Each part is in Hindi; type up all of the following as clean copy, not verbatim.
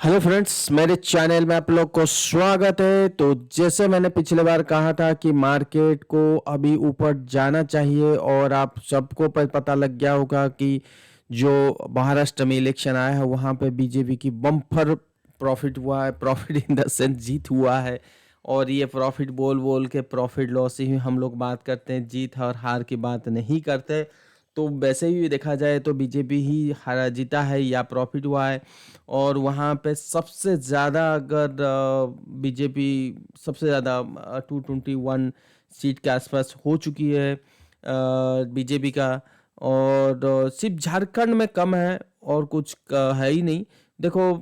हेलो फ्रेंड्स, मेरे चैनल में आप लोग को स्वागत है। तो जैसे मैंने पिछले बार कहा था कि मार्केट को अभी ऊपर जाना चाहिए और आप सबको पता लग गया होगा कि जो महाराष्ट्र में इलेक्शन आया है वहाँ पे बीजेपी की बम्पर प्रॉफिट हुआ है। प्रॉफिट इन द सेंस जीत हुआ है। और ये प्रॉफिट बोल बोल के प्रॉफिट लॉस ही हम लोग बात करते हैं, जीत और हार की बात नहीं करते। तो वैसे ही देखा जाए तो बीजेपी ही हारा जीता है या प्रॉफिट हुआ है। और वहाँ पे सबसे ज़्यादा अगर बीजेपी सबसे ज़्यादा 221 सीट के आसपास हो चुकी है बीजेपी का। और सिर्फ झारखंड में कम है और कुछ है ही नहीं। देखो,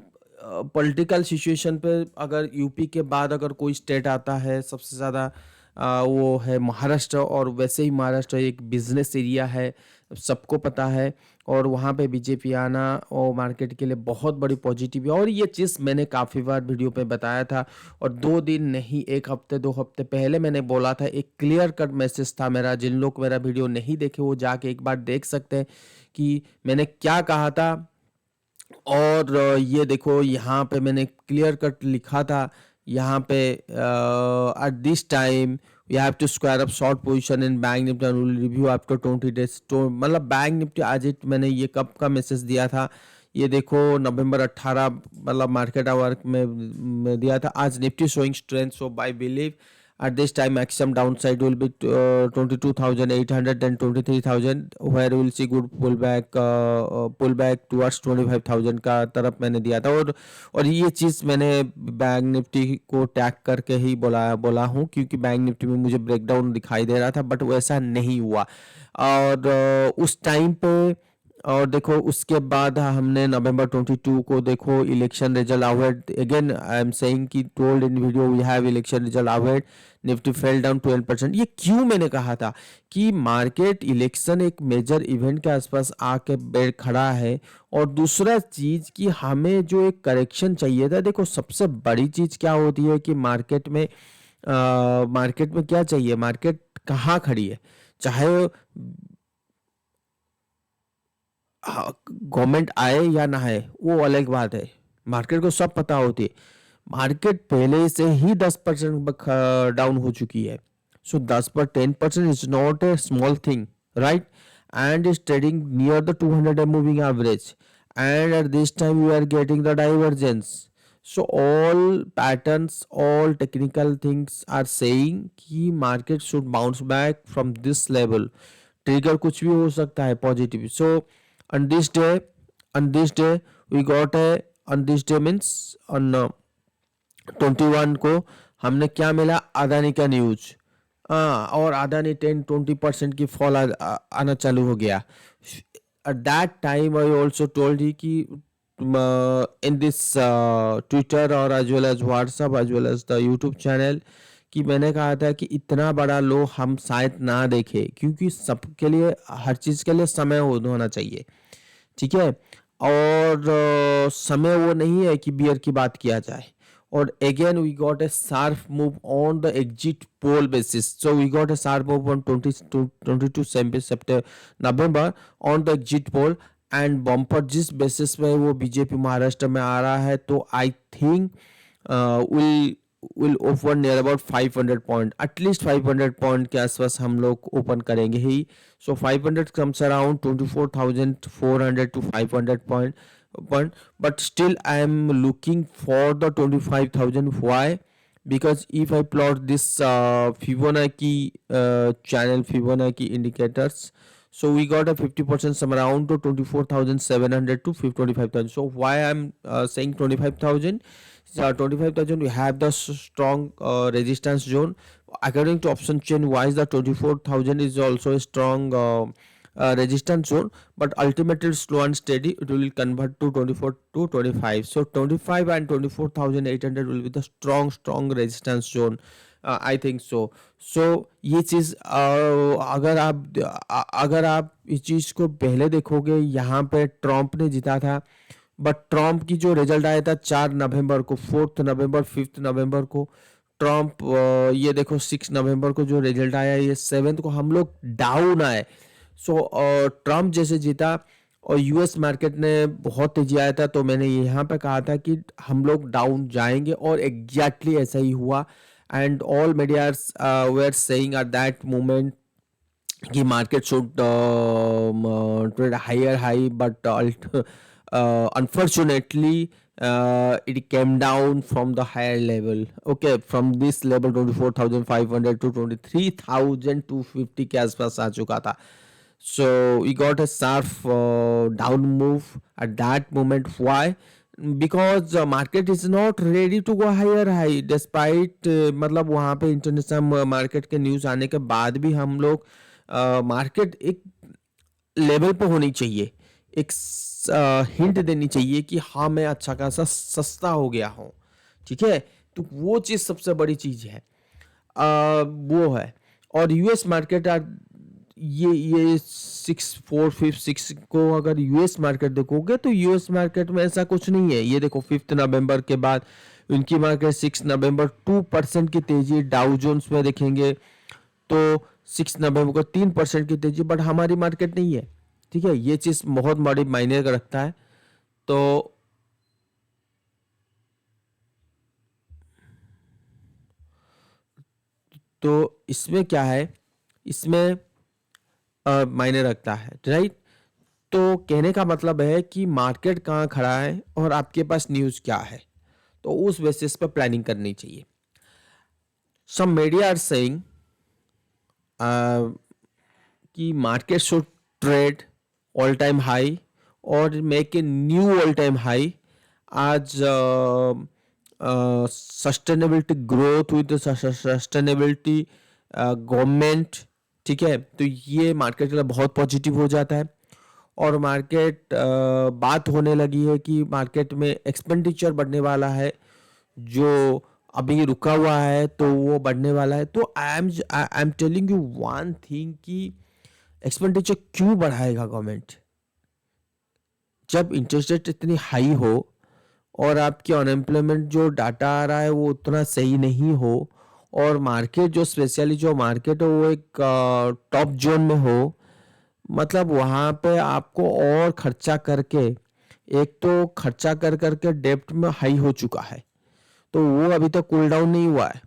पॉलिटिकल सिचुएशन पे अगर यूपी के बाद अगर कोई स्टेट आता है सबसे ज़्यादा वो है महाराष्ट्र। और वैसे ही महाराष्ट्र एक बिजनेस एरिया है, सबको पता है। और वहाँ पे बीजेपी आना और मार्केट के लिए बहुत बड़ी पॉजिटिव है। और ये चीज़ मैंने काफ़ी बार वीडियो पे बताया था। और 2 दिन नहीं, 1 हफ्ते 2 हफ्ते पहले मैंने बोला था। एक क्लियर कट मैसेज था मेरा। जिन लोग मेरा वीडियो नहीं देखे वो जाके एक बार देख सकते हैं कि मैंने क्या कहा था। और ये देखो, यहाँ पे मैंने क्लियर कट लिखा था। यहाँ पे at this time we have to square up short position in bank Nifty and will review after 20 days. तो मतलब बैंक निफ्टी आज मैंने ये कब का मैसेज दिया था, ये देखो नवंबर 18, मतलब मार्केट आवर में दिया था। आज Nifty showing strength, so by believe at this time maximum downside will be 22,800 and 23,000, where we will see good pullback towards 25,000 का तरफ मैंने दिया था। और ये चीज़ मैंने बैंक निफ्टी को टैग करके ही बोला हूँ, क्योंकि बैंक निफ्टी में मुझे ब्रेकडाउन दिखाई दे रहा था बट वैसा नहीं हुआ। और उस टाइम पे, और देखो उसके बाद हमने नवंबर 22 को देखो election result await again. I am saying कि told in video we have election result await, Nifty fell down 12%। ये क्यों मैंने कहा था कि मार्केट इलेक्शन एक मेजर इवेंट के आसपास आके बैठ खड़ा है। और दूसरा चीज कि हमें जो एक करेक्शन चाहिए था, देखो सबसे बड़ी चीज क्या होती है कि मार्केट में क्या चाहिए, मार्केट कहाँ खड़ी है। चाहे गवर्नमेंट आए या ना आए वो अलग बात है, मार्केट को सब पता होती है। मार्केट पहले से ही 10% डाउन हो चुकी है। सो 10% is not a small thing, right? And is trading near the 200 moving average, and at this time we are getting the divergence. So all patterns, all technical things are saying कि market should bounce back from this level. Trigger कुछ भी हो सकता है positive. So on this day on this day we got a on this day means on 21 को हमने क्या मिला, अदानी का न्यूज। और अदानी 10-20% की फॉल आना चालू हो गया। At that time I also told he कि इन दिस ट्विटर और as well as WhatsApp as well as the YouTube channel कि मैंने कहा था कि इतना बड़ा लो हम शायद ना देखें, क्योंकि सबके लिए हर चीज़ के लिए समय होना चाहिए, ठीक है। और समय वो नहीं है कि बियर की बात किया जाए। और again we got a sharp move on the exit poll basis. So we got a sharp move on 22 September November on the exit poll and bumper जिस बेसिस में वो बीजेपी महाराष्ट्र में आ रहा है। तो I think will open near about 500 point, at least 500 point के आसपास हम लोग ओपन करेंगे ही। So 500 comes around 24,400 to 500 point, but still I am looking for the 25,000. Why? Because if I plot this Fibonacci channel, Fibonacci indicators, so we got a 50% some around to 24,700 to 25,000. So why I'm saying 25,000? 25,000 we have the strong resistance zone. According to option chain wise, the 24,000 is also a strong resistance zone, but ultimately slow and steady it will convert to 24 to 25. So 25 and 24,800 will be the strong resistance zone. I think so ये चीज़ अगर आप इस चीज़ को पहले देखोगे, यहाँ पे ट्रम्प ने जीता था। बट ट्रम्प की जो रिजल्ट आया था 4 नवंबर को, 4 नवंबर 5 नवंबर को ट्रम्प, ये देखो 6 नवंबर को जो रिजल्ट आया, ये 7 को हम लोग डाउन आए। सो ट्रम्प जैसे जीता और यूएस मार्केट ने बहुत तेजी आया था, तो मैंने यहाँ पे कहा था कि हम लोग डाउन जाएंगे, और एग्जैक्टली ऐसा ही हुआ। And all medias were saying at that moment कि market should trade higher high, but unfortunately it came down from the higher level. Okay, from this level 24,500 to 23,250 के आसपास आ चुका था. So we got a sharp down move at that moment. Why? Because market is not ready to go higher high, despite मतलब वहाँ पे इंटरनेशनल मार्केट के न्यूज़ आने के बाद भी हम लोग मार्केट एक लेवल पे होनी चाहिए, एक हिंट देनी चाहिए कि हाँ मैं अच्छा खासा सस्ता हो गया हूँ, ठीक है। तो वो चीज़ सबसे बड़ी चीज़ है, वो है। और यूएस मार्केट ये 6,456 को अगर यूएस मार्केट देखोगे तो यूएस मार्केट में ऐसा कुछ नहीं है। ये देखो 5 नवंबर के बाद उनकी मार्केट 6 नवंबर 2% की तेजी डाउ जोन्स में देखेंगे, तो 6 नवंबर को 3% की तेजी, बट हमारी मार्केट नहीं है, ठीक है। ये चीज बहुत बड़ी मायने रखता है। तो इसमें क्या है, इसमें मायने रखता है, राइट। तो कहने का मतलब है कि मार्केट कहाँ खड़ा है और आपके पास न्यूज़ क्या है, तो उस बेसिस पर प्लानिंग करनी चाहिए। सम मीडिया आर सेइंग कि market should trade all time high और make a new all time high आज sustainability growth with sustainability government, ठीक है। तो ये मार्केट के लिए बहुत पॉजिटिव हो जाता है। और मार्केट बात होने लगी है कि मार्केट में एक्सपेंडिचर बढ़ने वाला है, जो अभी रुका हुआ है तो वो बढ़ने वाला है। तो I am telling you one thing कि एक्सपेंडिचर क्यों बढ़ाएगा गवर्नमेंट, जब इंटरेस्ट रेट इतनी हाई हो और आपकी अनएम्प्लॉयमेंट जो डाटा आ रहा है वो उतना सही नहीं हो, और मार्केट जो स्पेशली जो मार्केट है वो एक टॉप जोन में हो, मतलब वहाँ पे आपको और खर्चा करके, एक तो खर्चा कर करके डेप्ट में हाई हो चुका है, तो वो अभी तक कूल डाउन नहीं हुआ है।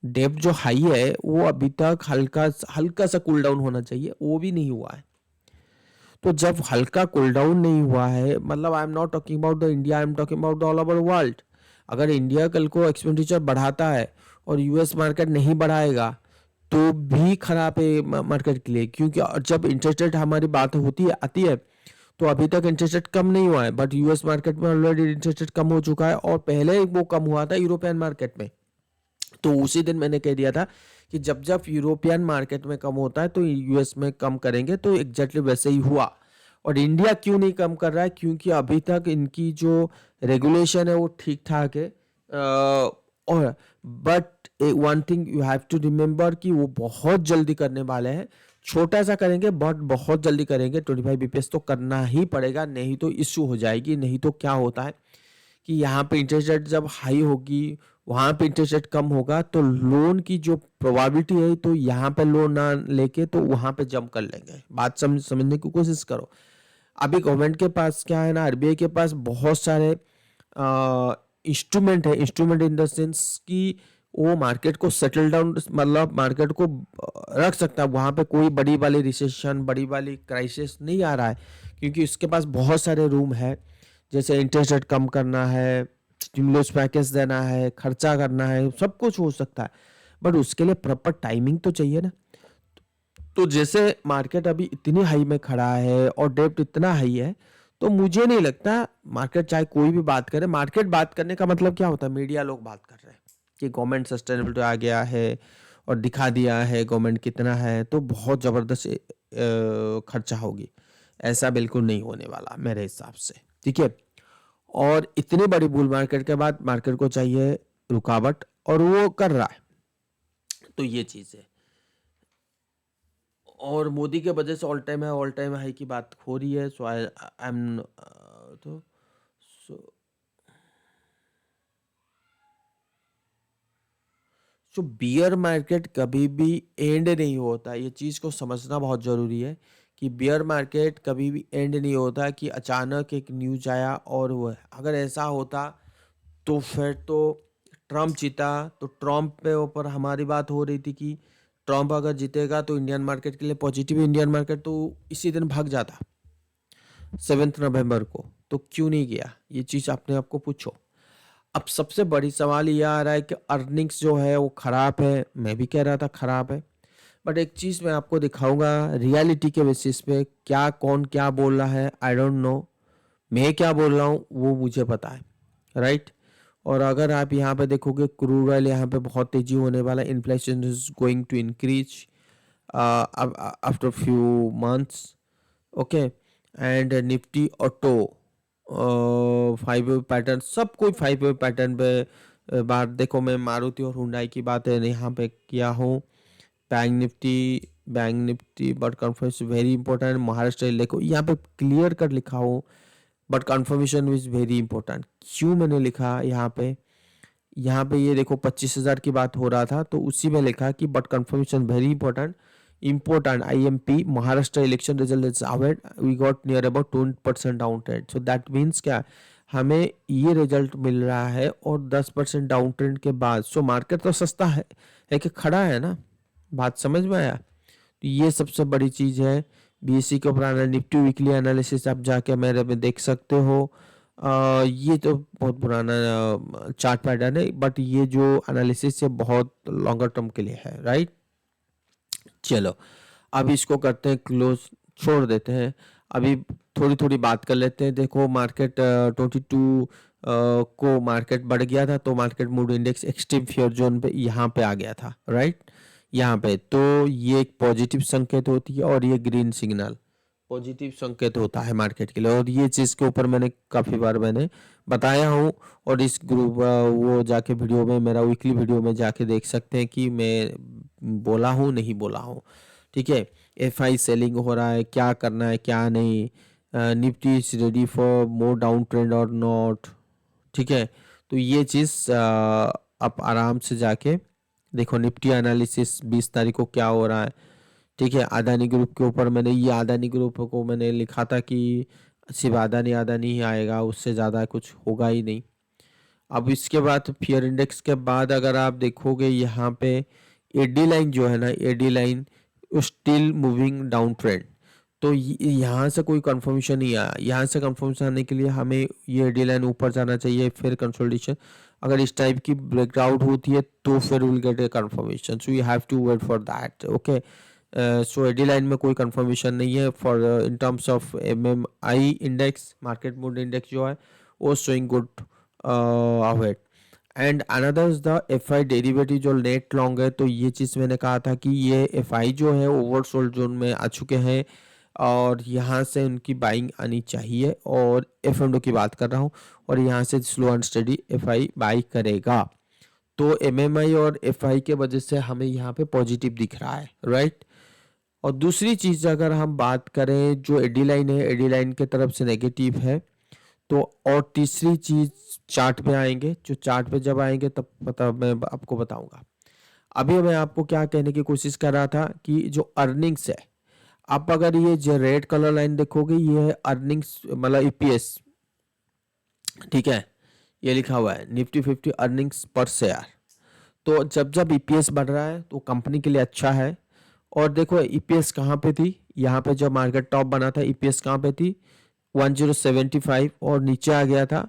डेप्ट जो हाई है वो अभी तक हल्का हल्का सा कूल डाउन होना चाहिए, वो भी नहीं हुआ है। तो जब हल्का कूल डाउन नहीं हुआ है, मतलब I am not talking about the India, I am talking about the all over world. अगर इंडिया कल को एक्सपेंडिचर बढ़ाता है और यूएस मार्केट नहीं बढ़ाएगा तो भी खराब है मार्केट के लिए, क्योंकि जब इंटरेस्ट रेट हमारी बात होती है आती है तो अभी तक इंटरेस्ट रेट कम नहीं हुआ है, बट यूएस मार्केट में ऑलरेडी इंटरेस्ट रेट कम हो चुका है, और पहले वो कम हुआ था यूरोपियन मार्केट में। तो उसी दिन मैंने कह दिया था कि जब जब यूरोपियन मार्केट में कम होता है तो यूएस में कम करेंगे, तो एग्जैक्टली वैसे ही हुआ। और इंडिया क्यों नहीं कम कर रहा है, क्योंकि अभी तक इनकी जो रेगुलेशन है वो ठीक ठाक है। और but one thing you have to remember कि वो बहुत जल्दी करने वाले हैं। छोटा सा करेंगे बट बहुत जल्दी करेंगे, 25 बीपीएस तो करना ही पड़ेगा, नहीं तो इश्यू हो जाएगी। नहीं तो क्या होता है कि यहाँ पे इंटरेस्ट रेट जब हाई होगी, वहाँ पे इंटरेस्ट रेट कम होगा, तो लोन की जो प्रोबेबिलिटी है, तो यहाँ पे लोन ना लेके तो वहाँ पे जंप कर लेंगे। बात समझने की कोशिश करो। अभी गवर्नमेंट के पास क्या है ना, आरबीआई के पास बहुत सारे इंस्ट्रूमेंट है, इंस्ट्रूमेंट इन द सेंस कि वो मार्केट को सेटल डाउन, मतलब मार्केट को रख सकता है। वहाँ पे कोई बड़ी वाली रिसेशन, बड़ी वाली क्राइसिस नहीं आ रहा है, क्योंकि उसके पास बहुत सारे रूम है। जैसे इंटरेस्ट रेट कम करना है, स्टिमुलस पैकेज देना है, खर्चा करना है, सब कुछ हो सकता है, बट उसके लिए प्रॉपर टाइमिंग तो चाहिए ना। तो जैसे मार्केट अभी इतनी हाई में खड़ा है और डेप्ट इतना हाई है, तो मुझे नहीं लगता मार्केट चाहे कोई भी बात करे, मार्केट बात करने का मतलब क्या होता है, मीडिया लोग बात कर रहे हैं कि गवर्नमेंट सस्टेनेबिलिटी आ गया है और दिखा दिया है गवर्नमेंट कितना है, तो बहुत ज़बरदस्त खर्चा होगी। ऐसा बिल्कुल नहीं होने वाला मेरे हिसाब से, ठीक है। और इतनी बड़ी बुल मार्केट के बाद मार्केट को चाहिए रुकावट, और वो कर रहा है। तो ये चीज़ है। और मोदी के वजह से ऑल टाइम हाई की बात हो रही है। सो आई आई एम तो सो बियर मार्केट कभी भी एंड नहीं होता, ये चीज़ को समझना बहुत ज़रूरी है कि बियर मार्केट कभी भी एंड नहीं होता कि अचानक एक न्यूज आया और वो है। अगर ऐसा होता तो फिर तो ट्रम्प जीता, तो ट्रम्प पे ऊपर हमारी बात हो रही थी कि ट्रम्प अगर जीतेगा तो इंडियन मार्केट के लिए पॉजिटिव, इंडियन मार्केट तो इसी दिन भाग जाता 7 नवंबर को। तो क्यों नहीं किया, ये चीज़ अपने आप को पूछो। अब सबसे बड़ी सवाल ये आ रहा है कि अर्निंग्स जो है वो खराब है, मैं भी कह रहा था खराब है, बट एक चीज़ मैं आपको दिखाऊंगा रियलिटी के बेसिस पे, क्या कौन क्या बोल रहा है आई डोंट नो, मैं क्या बोल रहा हूँ वो मुझे पता है, राइट। और अगर आप यहाँ पे देखोगे क्रूड ऑयल यहाँ पे बहुत तेजी होने वाला है, inflation is going to increase after few months, okay. And Nifty auto 5 wave pattern, सब कोई 5 वेव पैटर्न पे बात देखो। मैं मारुति और हुंडई की बात है यहाँ पे किया हूँ। Bank Nifty but confirmation very important. Maharashtra देखो यहाँ पे क्लियर कर लिखा हो but confirmation is very important. क्यों मैंने लिखा यहाँ पे ये देखो 25,000 की बात हो रहा था तो उसी में लिखा कि but confirmation very important IMP Maharashtra election result is out, we got near about 20% down trend. So that means क्या, हमें ये रिजल्ट मिल रहा है और 10% डाउन ट्रेंड के बाद सो मार्केट तो सस्ता है कि खड़ा है ना, बात समझ में आया। तो ये सबसे बड़ी चीज़ है। BSE के ऊपर निफ्टी वीकली एनालिसिस आप जाके मेरे में देख सकते हो। ये तो बहुत पुराना चार्ट पैटर्न है बट ये जो एनालिसिस है बहुत लॉन्गर टर्म के लिए है, राइट। चलो अब इसको करते हैं क्लोज, छोड़ देते हैं। अभी थोड़ी थोड़ी बात कर लेते हैं। देखो मार्केट 22 को मार्केट बढ़ गया था तो market mood index extreme fear zone पे यहाँ पे आ गया था, राइट। यहाँ पे तो ये एक पॉजिटिव संकेत होती है और ये ग्रीन सिग्नल पॉजिटिव संकेत होता है मार्केट के लिए, और ये चीज़ के ऊपर मैंने काफ़ी बार मैंने बताया हूँ। और इस ग्रुप वो जाके वीडियो में, मेरा वीकली वीडियो में जाके देख सकते हैं कि मैं बोला हूँ नहीं बोला हूँ, ठीक है। FI सेलिंग हो रहा है, क्या करना है क्या नहीं, Nifty is ready for more down trend और नॉट, ठीक है। तो ये चीज़ आप आराम से जाके देखो। निफ्टी एनालिसिस 20 तारीख को क्या हो रहा है, ठीक है। अदानी ग्रुप के ऊपर मैंने ये अदानी ग्रुप को मैंने लिखा था कि सिर्फ अदानी ही आएगा, उससे ज़्यादा कुछ होगा ही नहीं। अब इसके बाद फियर इंडेक्स के बाद अगर आप देखोगे यहाँ पे एडी लाइन जो है ना, AD line still moving down trend. तो यहाँ से कोई कंफर्मेशन नहीं आया, यहाँ से कंफर्मेशन आने के लिए हमें ये एडी लाइन ऊपर जाना चाहिए, फिर कंसोलिडेशन। अगर इस टाइप की ब्रेकआउट होती है तो फिर will get a confirmation, so you have to wait for that, okay. So AD line में कोई कंफर्मेशन नहीं है for in terms of MMI index, market mood index जो है वो showing good await. And another is the FI derivative जो नेट लॉन्ग है। तो ये चीज़ मैंने कहा था कि ये FI जो है ओवरसोल्ड जोन में आ चुके हैं और यहाँ से उनकी बाइंग आनी चाहिए, और FNO की बात कर रहा हूँ, और यहाँ से slow and study FI by करेगा। तो MMI और FI के वजह से हमें यहाँ पे पॉजिटिव दिख रहा है, राइट। और दूसरी चीज़ अगर हम बात करें जो एडी लाइन है, एडी लाइन के तरफ से नेगेटिव है। तो और तीसरी चीज़ चार्ट पे आएंगे, जो चार्ट पे जब आएंगे तब पता मैं आपको बताऊंगा। अभी मैं आपको क्या कहने की कोशिश कर रहा था कि जो अर्निंग्स है, आप अगर ये जो रेड कलर लाइन देखोगे ये है अर्निंग्स मतलब EPS, ठीक है। ये लिखा हुआ है निफ्टी 50 अर्निंग्स पर शेयर। तो जब जब EPS बढ़ रहा है तो कंपनी के लिए अच्छा है। और देखो EPS कहाँ पे थी, यहाँ पे जब मार्केट टॉप बना था EPS कहाँ पे थी 1075, और नीचे आ गया था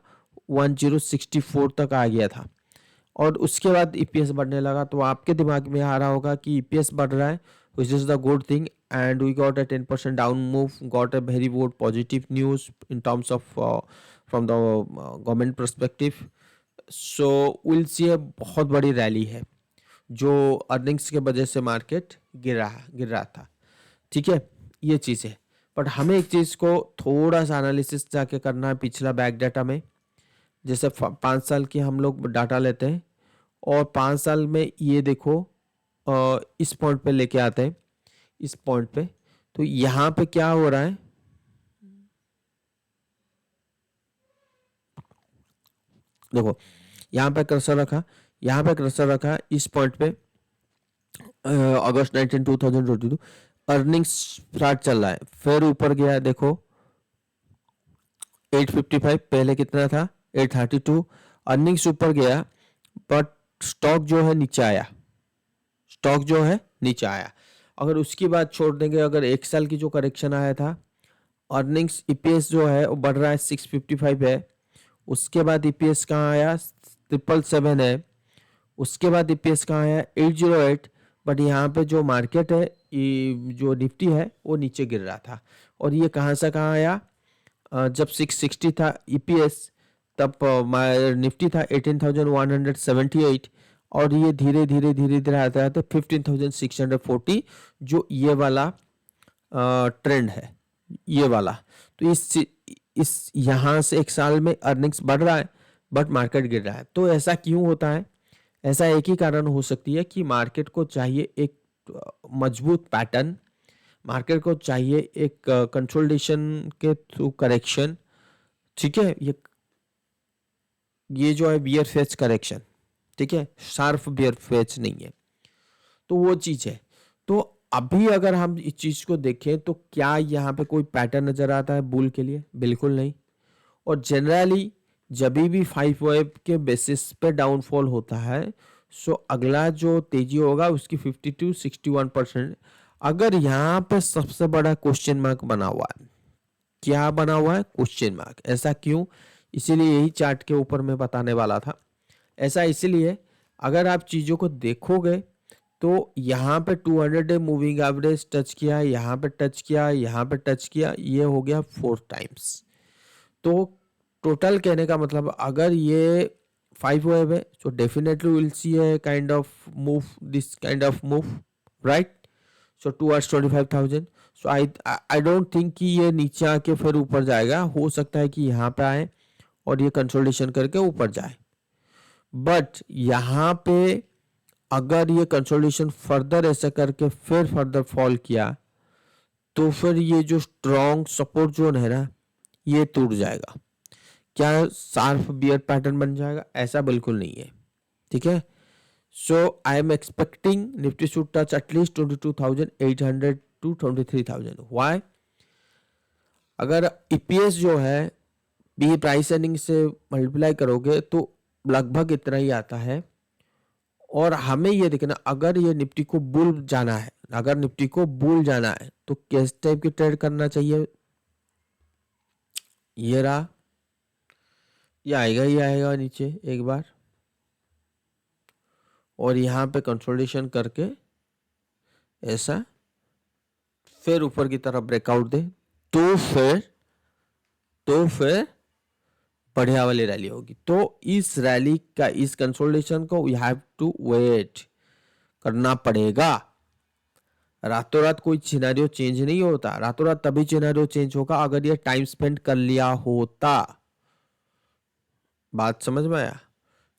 1064 तक आ गया था। और उसके बाद EPS बढ़ने लगा। तो आपके दिमाग में आ रहा होगा कि EPS बढ़ रहा है, which is the good thing, and we got a 10% down move, got a very good positive news in terms of from the government perspective. So we'll see a बहुत बड़ी रैली है जो अर्निंग्स के वजह से मार्केट गिर रहा था, ठीक है। ये चीज़ है, बट हमें एक चीज़ को थोड़ा सा एनालिसिस जाके करना है पिछला बैक डाटा में। जैसे 5 साल की हम लोग डाटा लेते हैं और 5 साल में ये देखो इस पॉइंट पे लेके आते हैं, इस पॉइंट पे। तो यहाँ पे क्या हो रहा है, देखो यहाँ पे कर्सर रखा, यहाँ पे कर्सर रखा इस पॉइंट पे अगस्त 19 2022। अर्निंग्स फ्लैट चल रहा है, फिर ऊपर गया, देखो 855, पहले कितना था 832, अर्निंग्स ऊपर गया बट स्टॉक जो है नीचे आया, स्टॉक जो है नीचे आया। अगर उसकी बात छोड़ देंगे, अगर एक साल की जो करेक्शन आया था, अर्निंग्स ईपीएस जो है वो बढ़ रहा है 655 है, उसके बाद ईपीएस कहाँ आया 777 है, उसके बाद ईपीएस कहाँ आया 808। बट यहाँ पे जो मार्केट है, ये जो निफ्टी है वो नीचे गिर रहा था, और ये कहाँ से कहाँ आया, जब 660 था ईपीएस, तब निफ्टी था 18,178, और ये धीरे धीरे धीरे धीरे आते आते 15,640, जो ये वाला ट्रेंड है, ये वाला। तो इस यहाँ से एक साल में अर्निंग्स बढ़ रहा है बट मार्केट गिर रहा है। तो ऐसा क्यों होता है? ऐसा एक ही कारण हो सकती है कि मार्केट को चाहिए एक मजबूत पैटर्न, मार्केट को चाहिए एक कंसोलिडेशन के थ्रू करेक्शन, ठीक है। ये जो है बियर फेच करेक्शन, ठीक है, शार्प बियर फेच नहीं है, तो वो चीज है। तो अभी अगर हम इस चीज को देखें तो क्या यहाँ पे कोई पैटर्न नजर आता है बुल के लिए? बिल्कुल नहीं। और जनरली जब भी 5 वेब के बेसिस पे डाउनफॉल होता है, सो अगला जो तेजी होगा उसकी 50 to 61%। अगर यहाँ पे सबसे बड़ा क्वेश्चन मार्क बना हुआ है, क्या बना हुआ है? Question mark. ऐसा क्यों? इसीलिए यही चार्ट के ऊपर मैं बताने वाला था। ऐसा इसलिए, अगर आप चीज़ों को देखोगे तो यहाँ पे 200 डे मूविंग एवरेज टच किया, यहाँ पे टच किया, यहाँ पे टच किया, ये हो गया 4 टाइम्स। तो टोटल कहने का मतलब, अगर ये 5 वेव है, so definitely we'll see a kind of move, this kind of move, right? So towards 25,000. So I don't think कि ये नीचे आके फिर ऊपर जाएगा, हो सकता है कि यहाँ पे आए और ये कंसोलिडेशन करके ऊपर जाए। बट यहाँ पे अगर ये कंसोलिडेशन फर्दर ऐसा करके फिर फर्दर फॉल किया, तो फिर ये जो स्ट्रॉन्ग सपोर्ट जोन है ना, ये टूट जाएगा। क्या शार्प बियर पैटर्न बन जाएगा? ऐसा बिल्कुल नहीं है, ठीक है। So I am expecting Nifty should touch at least 22,800 to 23,000। Why? अगर ईपीएस जो है बी प्राइस अर्निंग से मल्टीप्लाई करोगे तो लगभग इतना ही आता है। और हमें ये देखना, अगर ये निफ्टी को बुल जाना है, अगर निफ्टी को बुल जाना है तो किस टाइप की ट्रेड करना चाहिए? ये रहा, ये आएगा ही आएगा नीचे एक बार, और यहाँ पे कंसोलिडेशन करके ऐसा फिर ऊपर की तरफ ब्रेकआउट दे, तो फिर बढ़िया वाली रैली होगी। तो इस रैली का, इस कंसोलिडेशन को वी हैव टू वेट करना पड़ेगा। रातों रात कोई सिनेरियो चेंज नहीं होता, रातों रात तभी सिनेरियो चेंज होगा अगर ये टाइम स्पेंड कर लिया होता। बात समझ में आया?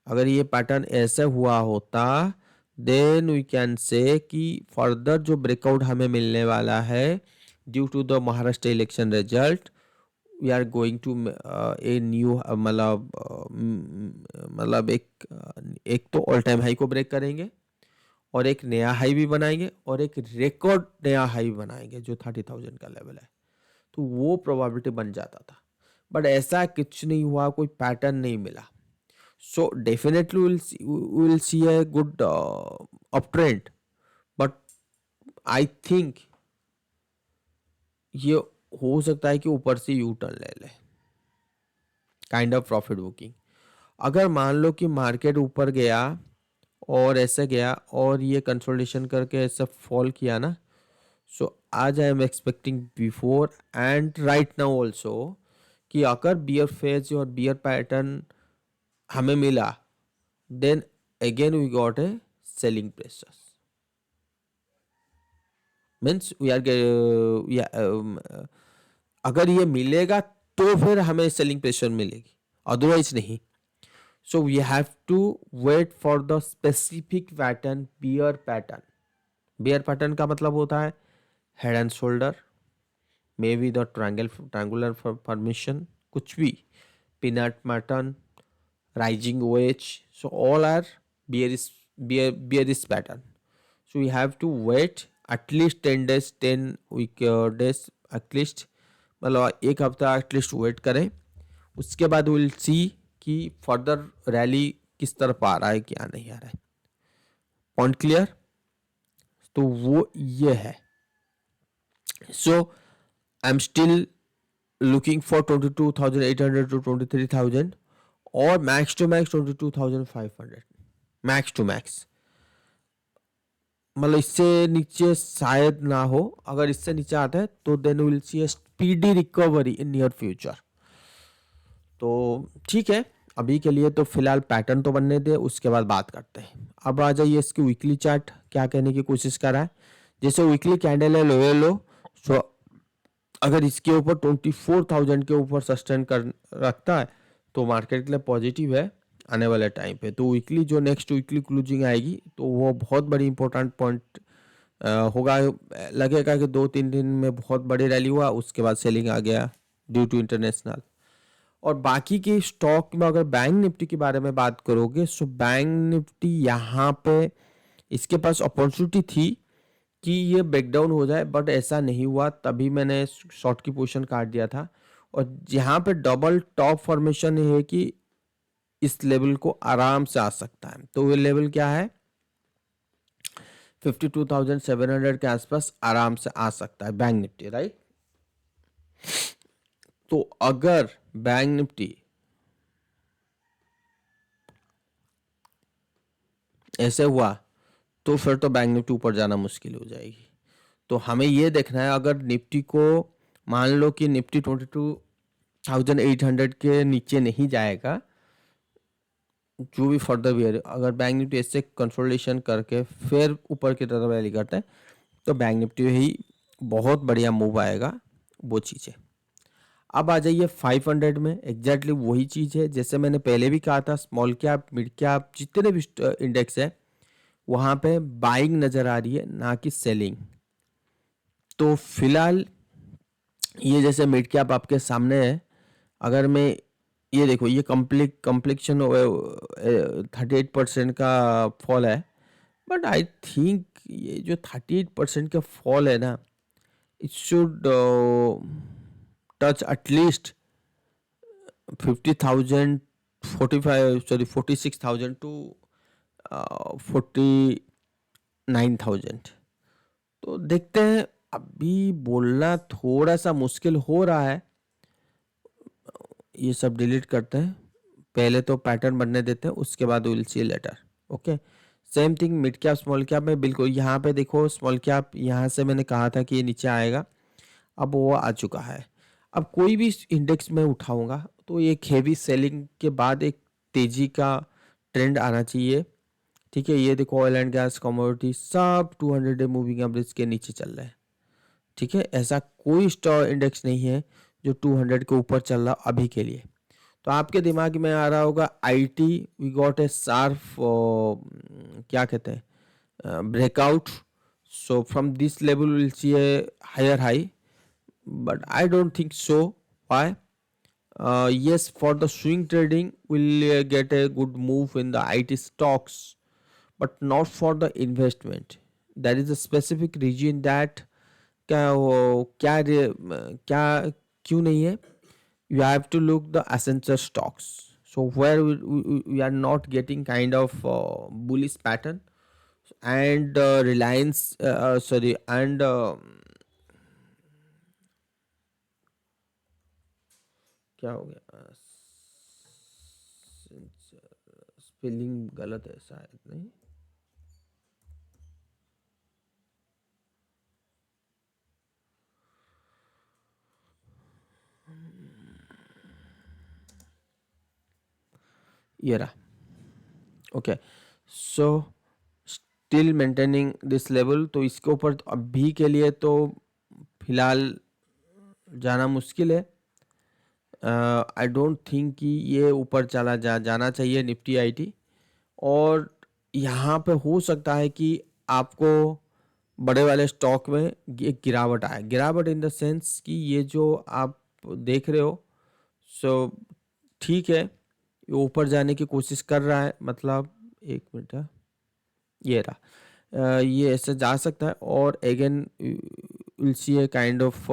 अगर ये पैटर्न ऐसे हुआ होता, देन वी कैन से कि फर्दर जो ब्रेकआउट हमें मिलने वाला है due to the Maharashtra election result, we are going to a new, मतलब एक तो ऑल टाइम हाई को ब्रेक करेंगे, और एक नया हाई भी बनाएंगे, और एक रिकॉर्ड नया हाई बनाएंगे जो 30,000 का लेवल है। तो वो प्रोबेबिलिटी बन जाता था, बट ऐसा कुछ नहीं हुआ, कोई पैटर्न नहीं मिला। So definitely we'll see a good uptrend, but I think ये हो सकता है कि ऊपर से यू टर्न ले ले, काइंड ऑफ प्रॉफिट बुकिंग। अगर मान लो कि मार्केट ऊपर गया और ऐसे गया और ये कंसोलिडेशन करके ऐसा फॉल किया ना, सो आज आई am expecting before and right now also कि अगर बियर फेज और बियर पैटर्न हमें मिला, then again we got a selling pressures, means we are अगर ये मिलेगा तो फिर हमें सेलिंग प्रेशर मिलेगी, अदरवाइज नहीं। So we have to wait for the specific pattern, bear pattern. Bear pattern का मतलब होता है head and shoulder, may be the triangular formation, कुछ भी, peanut pattern, rising wedge, so all are bearish, bearish pattern. So we have to wait at least 10 days 10 week days at least, मतलब एक हफ्ता एटलीस्ट वेट करें। उसके बाद विल सी कि फर्दर रैली किस तरफ आ रहा है क्या नहीं आ रहा है। Point clear? तो वो ये है। So I am still looking for 22,800 to 23,000 और max to max 22,500, max to max. मतलब इससे नीचे शायद ना हो। अगर इससे नीचे आता है तो then will see a speedy recovery in near future. तो ठीक है, अभी के लिए तो फिलहाल पैटर्न तो बनने दे, उसके बाद बात करते हैं। अब आ जाइए इसकी वीकली चार्ट क्या कहने की कोशिश कर रहा है। जैसे वीकली कैंडल है लोअर लो, सो अगर इसके ऊपर 24,000 के ऊपर सस्टेन कर रखता है तो मार्केट के लिए पॉजिटिव है आने वाले टाइम पे। तो वीकली जो नेक्स्ट वीकली क्लोजिंग आएगी तो वो बहुत बड़ी इंपॉर्टेंट पॉइंट होगा। लगेगा कि 2-3 दिन में बहुत बड़ी रैली हुआ, उसके बाद सेलिंग आ गया ड्यू टू इंटरनेशनल। और बाकी के स्टॉक में अगर बैंक निफ्टी के बारे में बात करोगे, सो बैंक निफ्टी यहाँ पे इसके पास अपॉर्चुनिटी थी कि ये ब्रेकडाउन हो जाए, बट ऐसा नहीं हुआ, तभी मैंने शॉर्ट की पोजीशन काट दिया था। और यहाँ पे डबल टॉप फॉर्मेशन है कि इस लेवल को आराम से आ सकता है। तो ये लेवल क्या है, 52,700 के आसपास आराम से आ सकता है बैंक निफ्टी, राइट। तो अगर बैंक निफ्टी ऐसे हुआ तो फिर तो बैंक निफ्टी ऊपर जाना मुश्किल हो जाएगी। तो हमें ये देखना है, अगर निफ्टी को मान लो कि निफ्टी 22,800 के नीचे नहीं जाएगा, जो भी फर्दर भी है, अगर बैंक निफ्टी ऐसे कंसोलिडेशन करके फिर ऊपर की तरफ रैली करते हैं तो बैंक निफ्टी ही बहुत बढ़िया मूव आएगा, वो चीज़ है। अब आ जाइए 500 में, एग्जैक्टली वही चीज़ है जैसे मैंने पहले भी कहा था। स्मॉल कैप मिड कैप जितने भी इंडेक्स है वहाँ पे बाइंग नज़र आ रही है, ना कि सेलिंग। तो फिलहाल ये जैसे मिड कैप आपके सामने है, अगर मैं ये देखो, ये कम्प्लीशन 38% का फॉल है, बट आई थिंक ये जो 38% का फॉल है ना, it should touch at least 50,000, 46,000 to 49,000। तो देखते हैं, अभी बोलना थोड़ा सा मुश्किल हो रहा है। ये सब डिलीट करते हैं, पहले तो पैटर्न बनने देते हैं, उसके बाद will see later. Okay, same thing mid cap small cap में बिल्कुल। यहाँ पे देखो स्मॉल कैप, यहाँ से मैंने कहा था कि ये नीचे आएगा, अब वो आ चुका है। अब कोई भी इंडेक्स में उठाऊंगा तो एक हेवी सेलिंग के बाद एक तेजी का ट्रेंड आना चाहिए। ठीक है, ये देखो ऑयल एंड गैस कमोडिटी सब 200 डे मूविंग एवरेज के नीचे चल रहे हैं। ठीक है, ऐसा कोई स्टॉक इंडेक्स नहीं है जो 200 के ऊपर चल रहा अभी के लिए। तो आपके दिमाग में आ रहा होगा IT we got a sharp, क्या कहते हैं, breakout, so from this level will see a higher high, but I don't think so. Why? Yes, for the swing trading, will get a good move in the IT stocks, but not for the investment. There is a specific region that क्या क्यों नहीं है? You have to look the essential stocks. So where we are not getting kind of bullish pattern, and Reliance, sorry, and क्या हो गया, स्पेलिंग गलत है शायद, नहीं। ये रहा। Okay, so still maintaining this level. तो इसके ऊपर तो अभी के लिए तो फिलहाल जाना मुश्किल है। आई डोंट थिंक कि ये ऊपर जाना चाहिए निफ्टी आईटी। और यहाँ पे हो सकता है कि आपको बड़े वाले स्टॉक में एक गिरावट आए, गिरावट इन द सेंस कि ये जो आप देख रहे हो, सो ठीक है, ये ऊपर जाने की कोशिश कर रहा है, मतलब एक मिनट, ये रहा, ये ऐसे जा सकता है और again will see a kind of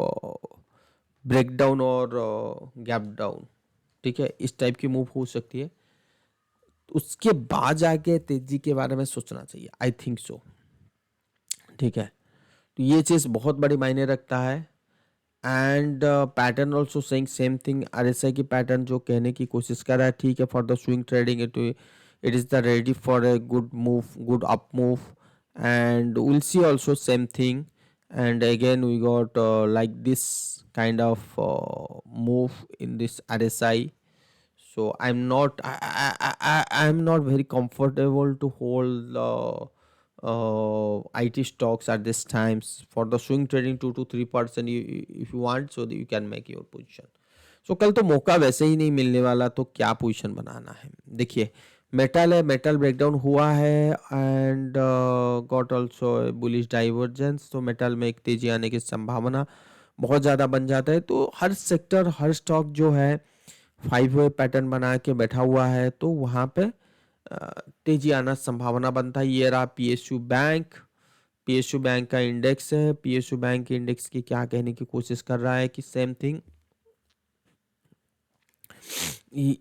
break down और गैप डाउन, ठीक है, इस टाइप की मूव हो सकती है। उसके बाद जाके तेजी के बारे में सोचना चाहिए, आई थिंक सो, ठीक है। तो ये चीज़ बहुत बड़ी मायने रखता है। And pattern also saying same thing, RSI की पैटर्न जो कहने की कोशिश कर रहा है, ठीक है, for the swing trading it is the ready for a good move, good up move, and we'll see also same thing. And again we got like this kind of move in this RSI. So I'm not very comfortable to hold IT stocks at this times. For the swing trading 2 to 3%, if you want, so that you can make your position. So कल तो मौका वैसे ही नहीं मिलने वाला, तो क्या पोजीशन बनाना है। देखिए मेटल है, मेटल ब्रेकडाउन हुआ है and got also bullish divergence, तो मेटल में एक तेजी आने की संभावना बहुत ज़्यादा बन जाता है। तो हर सेक्टर, हर स्टॉक जो है 5 वे पैटर्न बना के बैठा हुआ है, तो वहाँ पे तेजी आना संभावना बनता है। ये रहा पीएसयू बैंक, पीएसयू बैंक का इंडेक्स है। पीएसयू बैंक के इंडेक्स की क्या कहने की कोशिश कर रहा है कि सेम थिंग,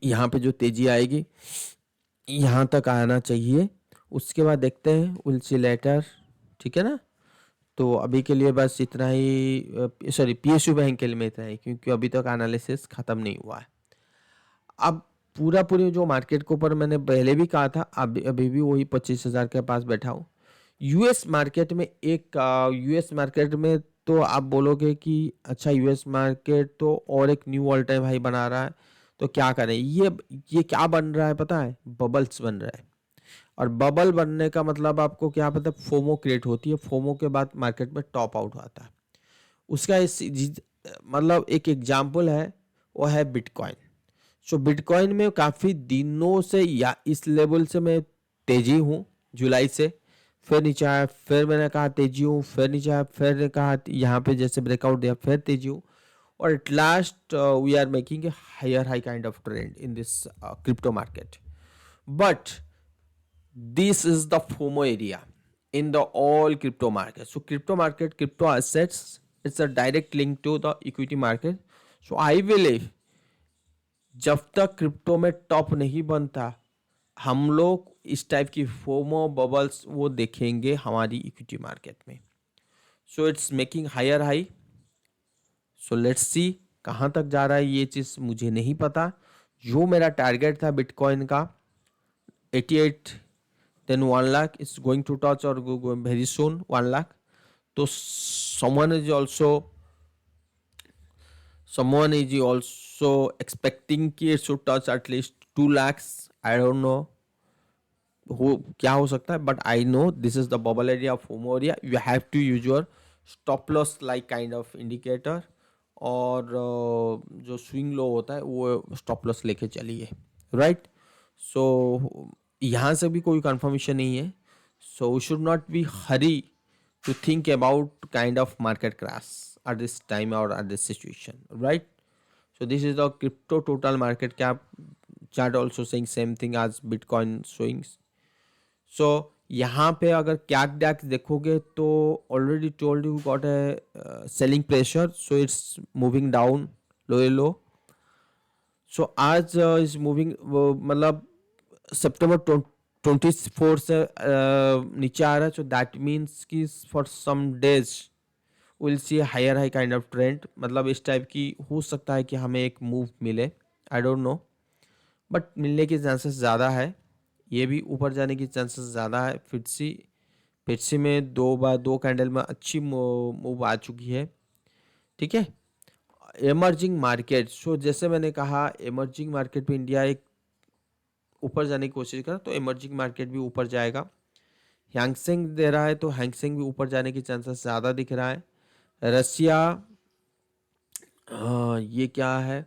यहाँ पे जो तेजी आएगी यहाँ तक आना चाहिए, उसके बाद देखते हैं, विल सी लेटर, ठीक है ना। तो अभी के लिए बस इतना ही, सॉरी पीएसयू बैंक के लिए में इतना ही, क्योंकि अभी तक एनालिसिस खत्म नहीं हुआ है। अब पूरी जो मार्केट के ऊपर मैंने पहले भी कहा था, अभी भी वही 25,000 के पास बैठा हूँ। यूएस मार्केट में यूएस मार्केट में तो आप बोलोगे कि अच्छा यूएस मार्केट तो और एक न्यू ऑल टाइम हाई बना रहा है, तो क्या करें। ये क्या बन रहा है पता है, बबल्स बन रहा है। और बबल बनने का मतलब आपको क्या पता है, फोमो क्रिएट होती है, फोमो के बाद मार्केट में टॉप आउट आता है। उसका मतलब एक एग्जाम्पल है, वो है बिटकॉइन। सो बिटकॉइन में काफ़ी दिनों से या इस लेवल से मैं तेजी हूँ, जुलाई से, फिर नीचे आया, फिर मैंने कहा तेजी हूँ, फिर नीचे आया, फिर कहा यहाँ पे जैसे ब्रेकआउट दिया, फिर तेजी हूँ, और at last we are making a higher high kind of trend in this crypto market. But this is the FOMO area in the all crypto market. So crypto market, crypto assets, it's a direct link to the equity market. So I believe जब तक क्रिप्टो में टॉप नहीं बनता, हम लोग इस टाइप की फोमो बबल्स वो देखेंगे हमारी इक्विटी मार्केट में। So it's making higher high, so let's see कहाँ तक जा रहा है, ये चीज़ मुझे नहीं पता। जो मेरा टारगेट था बिटकॉइन का 88, then 1 lakh is going to touch or go very soon 1 lakh. So someone is also expecting कि it should touch at least 2 lakhs. I don't know क्या हो सकता है, but I know this is the bubble area of FOMO area. You have to use your stop loss like kind of indicator, और जो स्विंग लो होता है वो स्टॉप लॉस लेके चलिए, राइट। सो यहाँ से भी कोई कंफर्मेशन नहीं है, so we should not be hurry to think about kind of market crash at this time or at this situation, right? So this is the crypto total market cap chart also saying same thing as Bitcoin swings. So यहाँ पे अगर कैट डैक्स देखोगे तो already told you got a selling pressure, so it's moving down low. So आज इज मूविंग, मतलब सितंबर 24 से नीचे आ रहा है। सो दैट मीन्स कि for some days will see higher high kind of trend, मतलब इस टाइप की हो सकता है कि हमें एक मूव मिले, आई डोंट नो, बट मिलने के चांसेस ज़्यादा है। ये भी ऊपर जाने की चांसेस ज़्यादा है। फिटसी में 2 कैंडल में अच्छी मूव आ चुकी है, ठीक है। एमर्जिंग मार्केट, सो जैसे मैंने कहा एमर्जिंग मार्केट में इंडिया एक ऊपर जाने की कोशिश कर, तो एमर्जिंग मार्केट भी ऊपर जाएगा। हैंगसेंग दे रहा है, तो हैंगसेंग भी ऊपर जाने की चांसेस ज़्यादा दिख रहा है। रसिया, ये क्या है,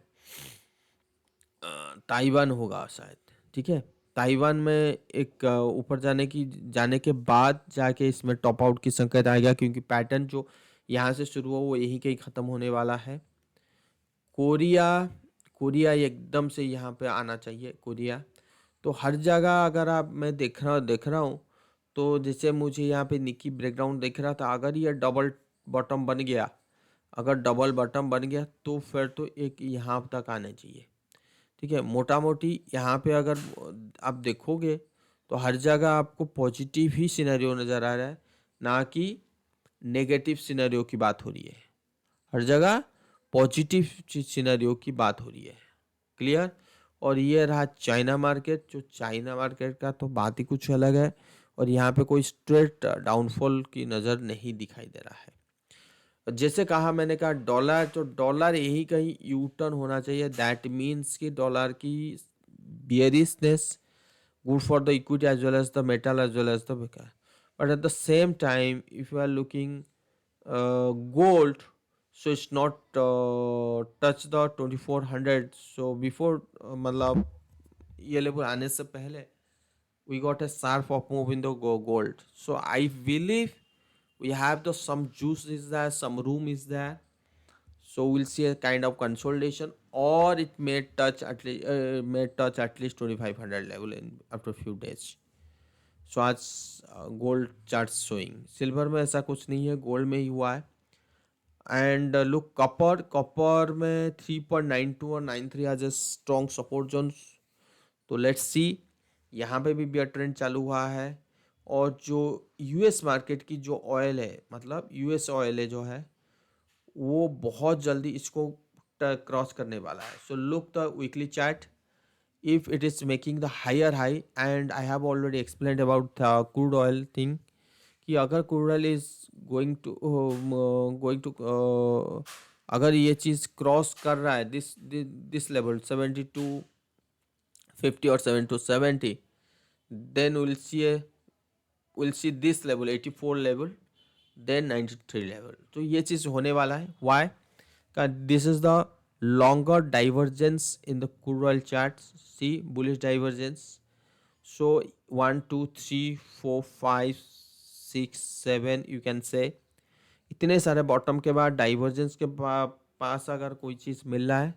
ताइवान होगा शायद, ठीक है। ताइवान में एक ऊपर जाने के बाद जाके इसमें टॉप आउट की संकेत आएगा, क्योंकि पैटर्न जो यहाँ से शुरू हो वो यहीं कहीं ख़त्म होने वाला है। कोरिया एकदम से यहाँ पे आना चाहिए, कोरिया। तो हर जगह अगर आप मैं देख रहा हूँ, तो जैसे मुझे यहाँ पे निकी ब्रेकडाउन दिख रहा था, अगर ये डबल बॉटम बन गया, अगर डबल बॉटम बन गया तो फिर तो एक यहाँ तक आना चाहिए। ठीक है, मोटा मोटी यहाँ पे अगर आप देखोगे तो हर जगह आपको पॉजिटिव ही सिनेरियो नज़र आ रहा है, ना कि नेगेटिव सिनेरियो की बात हो रही है। हर जगह पॉजिटिव सिनेरियो की बात हो रही है। क्लियर। और ये रहा चाइना मार्केट। जो चाइना मार्केट का तो बात ही कुछ अलग है, और यहाँ पे कोई स्ट्रेट डाउनफॉल की नज़र नहीं दिखाई दे रहा है। जैसे कहा मैंने कहा डॉलर, तो डॉलर यही कहीं यू टर्न होना चाहिए। दैट मीन्स कि डॉलर की बियरिशनेस good for the equity as well as the metal as well as the becker. But at the same time, if you are looking gold, so it's not touch the 2400. So before मतलब ये लेवल आने से पहले we got a sharp up move in the gold. So I believe we have the some juice is there, some room is there. So we'll see a kind of consolidation, or it may touch at least 2500 level in after a few days. सो आज गोल्ड चार्ट्स शोइंग, सिल्वर में ऐसा कुछ नहीं है, गोल्ड में ही हुआ है। एंड लुक कॉपर, कॉपर में 3.92 और 93 आज ए स्ट्रॉन्ग सपोर्ट जोन। तो लेट्स सी, यहाँ पे भी बियर ट्रेंड चालू हुआ है। और जो यूएस मार्केट की जो ऑयल है, मतलब यूएस ऑयल है जो है, वो बहुत जल्दी इसको क्रॉस करने वाला है। So look the weekly chart, if it is making the higher high, and I have already explained about the crude oil thing कि अगर crude oil is going to अगर ये चीज़ क्रॉस कर रहा है दिस लेवल 7250 और 7270, then we'll see this level 84 level, then 93 level. तो ये चीज़ होने वाला है। why? This is the longer divergence in the crude oil charts. See, bullish divergence. So 1 2 3 4 5 6 7 you can say, इतने सारे बॉटम के बाद डाइवर्जेंस के पास अगर कोई चीज़ मिल रहा है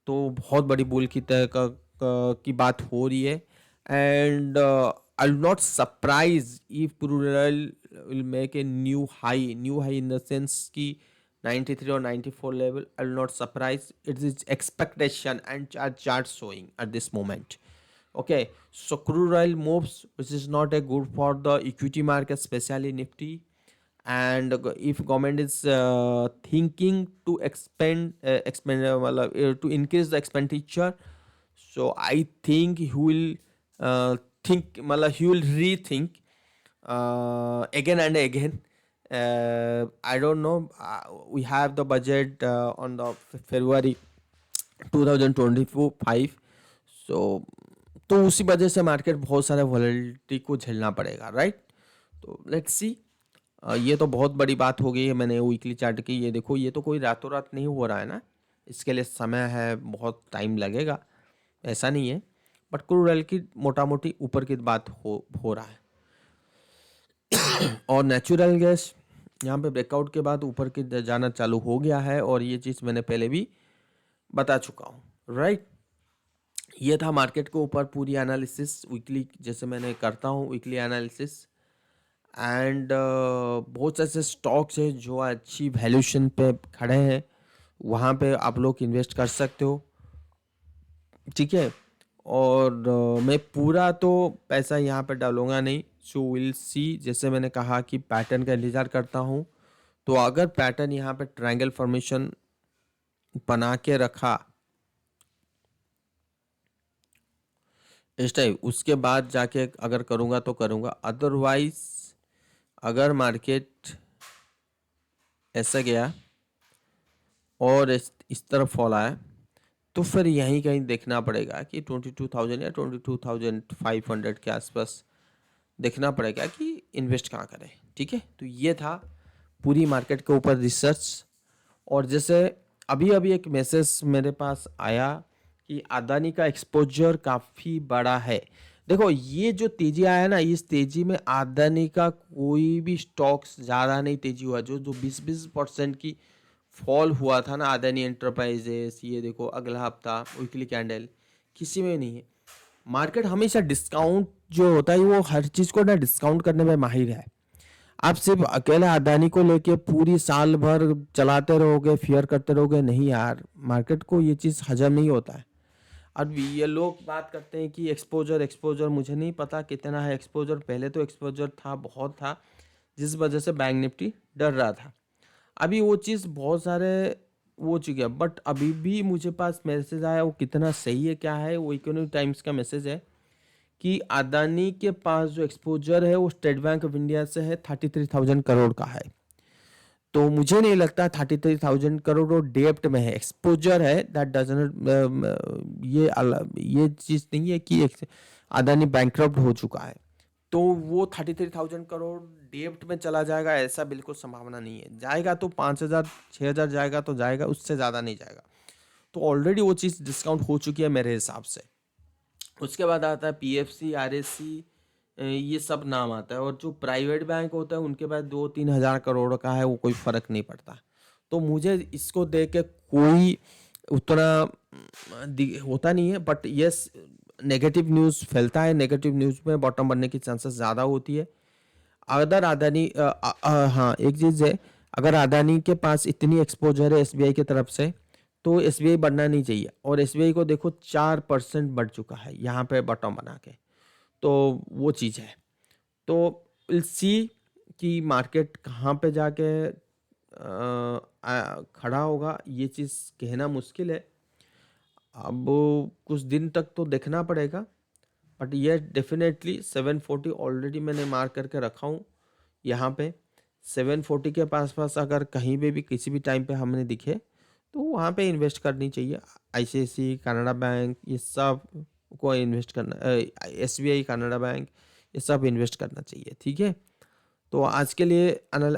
तो बहुत बड़ी बुल की की बात हो रही है। And I will not surprise if crude oil will make a new high in the sense की 93 or 94 level. I will not surprise. It is expectation and chart showing at this moment. Okay, so crude oil moves, which is not a good for the equity market, especially Nifty. And if government is thinking to to increase the expenditure, so I think he will he will rethink again and again. I don't know. We have the budget on the February 2025. सो तो उसी वजह से मार्केट बहुत सारे वॉलेटिलिटी को झेलना पड़ेगा, राइट। तो लेट्स सी। ये तो बहुत बड़ी बात हो गई है। मैंने वीकली चार्ट की, ये देखो, ये तो कोई रातों रात नहीं हो रहा है ना, इसके लिए समय है, बहुत टाइम लगेगा, ऐसा नहीं है। बट क्रूड ऑयल की मोटा मोटी ऊपर की बात हो रहा है। और नेचुरल गैस यहाँ पे ब्रेकआउट के बाद ऊपर की जाना चालू हो गया है, और ये चीज़ मैंने पहले भी बता चुका हूँ, राइट। ये था मार्केट के ऊपर पूरी एनालिसिस वीकली, जैसे मैंने करता हूँ वीकली एनालिसिस। एंड बहुत ऐसे स्टॉक्स हैं जो अच्छी वैल्यूशन पे खड़े हैं, वहाँ पे आप लोग इन्वेस्ट कर सकते हो, ठीक है। और मैं पूरा तो पैसा यहाँ पे डालूंगा नहीं। सो विल सी, जैसे मैंने कहा कि पैटर्न का इंतज़ार करता हूँ। तो अगर पैटर्न यहाँ पे ट्रायंगल फॉर्मेशन बना के रखा इस टाइप, उसके बाद जाके अगर करूँगा तो करूँगा। अदरवाइज अगर मार्केट ऐसा गया और इस तरफ फॉल आया तो फिर यहीं कहीं देखना पड़ेगा कि 22,000 या 22,500 के आसपास देखना पड़ेगा कि इन्वेस्ट कहाँ करें, ठीक है। तो ये था पूरी मार्केट के ऊपर रिसर्च। और जैसे अभी अभी एक मैसेज मेरे पास आया कि अदानी का एक्सपोजर काफ़ी बड़ा है। देखो, ये जो तेजी आया ना, इस तेजी में अदानी का कोई भी स्टॉक्स ज़्यादा नहीं तेजी हुआ। जो 20% की फॉल हुआ था ना अदानी एंटरप्राइजेस, ये देखो अगला हफ्ता वीकली कैंडल, किसी में नहीं है। मार्केट हमेशा डिस्काउंट जो होता है वो हर चीज़ को ना डिस्काउंट करने में माहिर है। आप सिर्फ अकेले अदानी को लेके पूरी साल भर चलाते रहोगे, फियर करते रहोगे, नहीं यार, मार्केट को ये चीज़ हजम नहीं होता है। अब ये लोग बात करते हैं कि एक्सपोजर एक्सपोजर, मुझे नहीं पता कितना है एक्सपोजर। पहले तो एक्सपोजर था, बहुत था, जिस वजह से बैंक निफ्टी डर रहा था। अभी वो चीज़ बहुत सारे हो चुकी है, बट अभी भी मुझे पास मैसेज आया, वो कितना सही है क्या है, वो इकोनॉमिक टाइम्स का मैसेज है कि अदानी के पास जो एक्सपोजर है वो स्टेट बैंक ऑफ इंडिया से है 33,000 करोड़ का है। तो मुझे नहीं लगता 33,000 करोड़ वो डेप्ट में है, एक्सपोजर है, दैट डजंट ये चीज़ नहीं है कि अदानी बैंकरप्ट हो चुका है तो वो 33,000 करोड़ डेप्ट में चला जाएगा, ऐसा बिल्कुल संभावना नहीं है। जाएगा तो 5,000 6,000 जाएगा तो जाएगा, उससे ज़्यादा नहीं जाएगा। तो ऑलरेडी वो चीज़ डिस्काउंट हो चुकी है मेरे हिसाब से। उसके बाद आता है पीएफसी, आरएससी, ये सब नाम आता है। और जो प्राइवेट बैंक होता है उनके पास 2-3 हज़ार करोड़ का है, वो कोई फ़र्क नहीं पड़ता। तो मुझे इसको देख के कोई उतना होता नहीं है, बट यस, नेगेटिव न्यूज़ फैलता है, नेगेटिव न्यूज़ में बॉटम बनने की चांसेस ज़्यादा होती है। अगर अदानी हाँ, एक चीज़ है, अगर अदानी के पास इतनी एक्सपोजर है एसबीआई की तरफ से, तो एसबीआई बढ़ना नहीं चाहिए। और एसबीआई को देखो 4% बढ़ चुका है यहाँ पे बॉटम बना के, तो वो चीज़ है। तो विल सी कि मार्केट कहाँ पे जाके खड़ा होगा, ये चीज़ कहना मुश्किल है। अब कुछ दिन तक तो देखना पड़ेगा, बट ये डेफिनेटली 740 ऑलरेडी मैंने मार्क करके रखा हूँ यहाँ पे। 740 के पास अगर कहीं पे भी किसी भी टाइम पे हमें दिखे तो वहाँ पे इन्वेस्ट करनी चाहिए। आईसीआईसी, कनाडा बैंक, ये सब को इन्वेस्ट करना, एसबीआई, कनाडा बैंक, ये सब इन्वेस्ट करना चाहिए, ठीक है। तो आज के लिए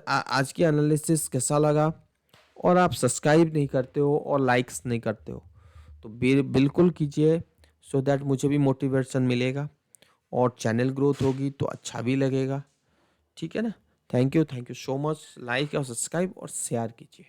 आज की एनालिसिस कैसा लगा, और आप सब्सक्राइब नहीं करते हो और लाइक्स नहीं करते हो तो बिल्कुल कीजिए, सो दैट मुझे भी मोटिवेशन मिलेगा और चैनल ग्रोथ होगी तो अच्छा भी लगेगा, ठीक है ना। Thank you so much. Like और सब्सक्राइब और शेयर कीजिए।